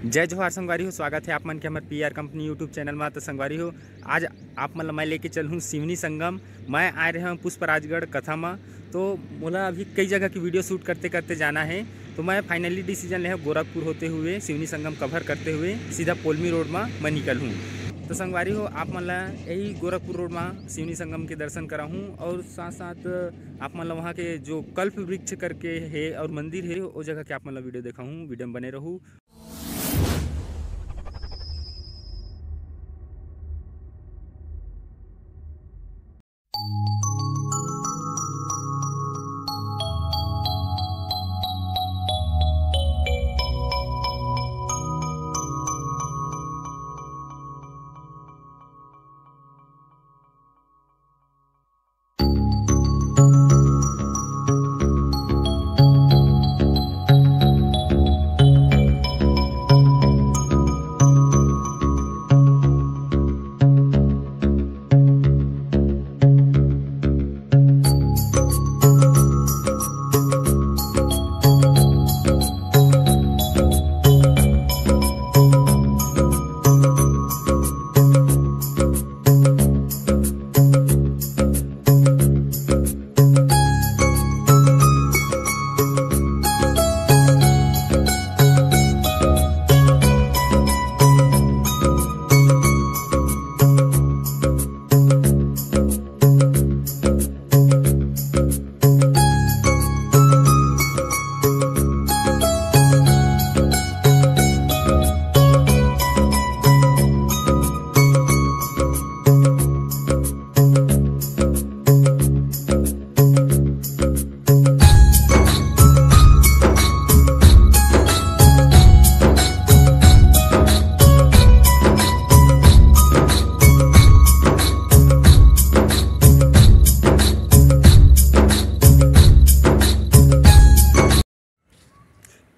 जय जोहार संगवारी हो। स्वागत है आप मन के हमारे पीआर कंपनी यूट्यूब चैनल में। तो संगवारी हो, आज आप मन मैं लेके चलूँ सिवनी संगम। मैं आए रहे हूँ पुष्पराजगढ़ कथा में। तो मोला अभी कई जगह की वीडियो शूट करते करते जाना है। तो मैं फाइनली डिसीजन ले गोरखपुर होते हुए सिवनी संगम कवर करते हुए सीधा पोलमी रोड में मैं निकल हूँ। तो संगवारी हो, आप मन यही गोरखपुर रोड में सिवनी संगम के दर्शन करा हूँ और साथ साथ आप मन वहाँ के जो कल्प वृक्ष करके है और मंदिर है वो जगह के आप मन वीडियो देखा हूँ। वीडियो में बने रहूँ।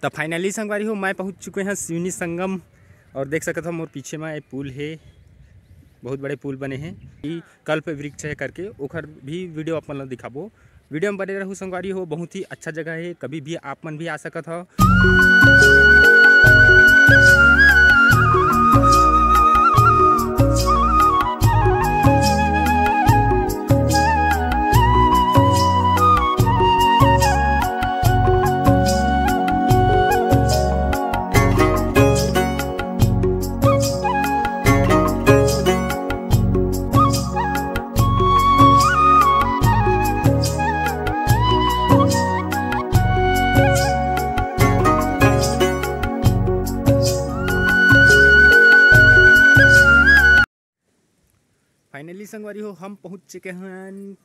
तो फाइनली संगवारी हो, मैं पहुंच चुके हैं सिवनी संगम। और देख सकते हो मोर पीछे में एक पुल है, बहुत बड़े पुल बने हैं। ये कल्प वृक्ष है करके ओखर भी वीडियो आप मन दिखाबो। वीडियो में बने रहूँ संगवारी हो। बहुत ही अच्छा जगह है, कभी भी आप मन भी आ सकत हो। फाइनली संगवारी हो, हम पहुंच चुके हैं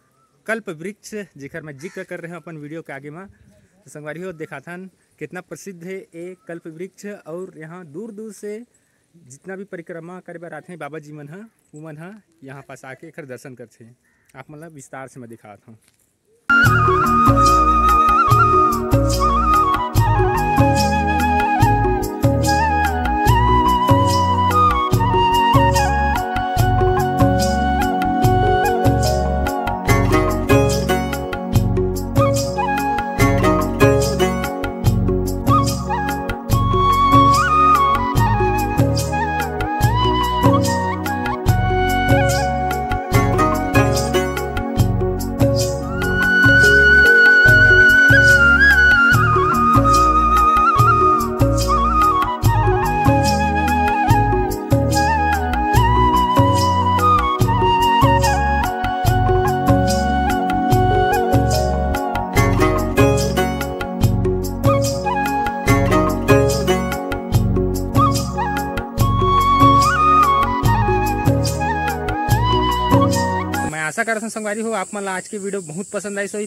कल्प वृक्ष, जिकर मैं जिक्र कर रहे हैं अपन वीडियो के आगे में। तो संगवारी हो, देखा था कितना प्रसिद्ध है ये कल्प वृक्ष। और यहाँ दूर दूर से जितना भी परिक्रमा करे बार आते हैं बाबा जी मन है, उमन है यहाँ पास आके एकर दर्शन करते हैं। आप मतलब विस्तार से मैं दिखाता हूँ। आशा करता हूँ संगवारी हो, आप मन आज के वीडियो बहुत पसंद आई सोई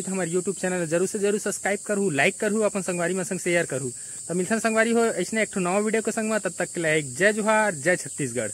तो हमारे यूट्यूब चैनल जरूर से जरूर सब्सक्राइब करूँ, लाइक करूँ, अपन संगवारी में संग शेयर करूँ। तो मिलते हैं संगवारी हो ऐसे एक नवा वीडियो के संग में। तब तक के लिए जय जोहार, जय छत्तीसगढ़।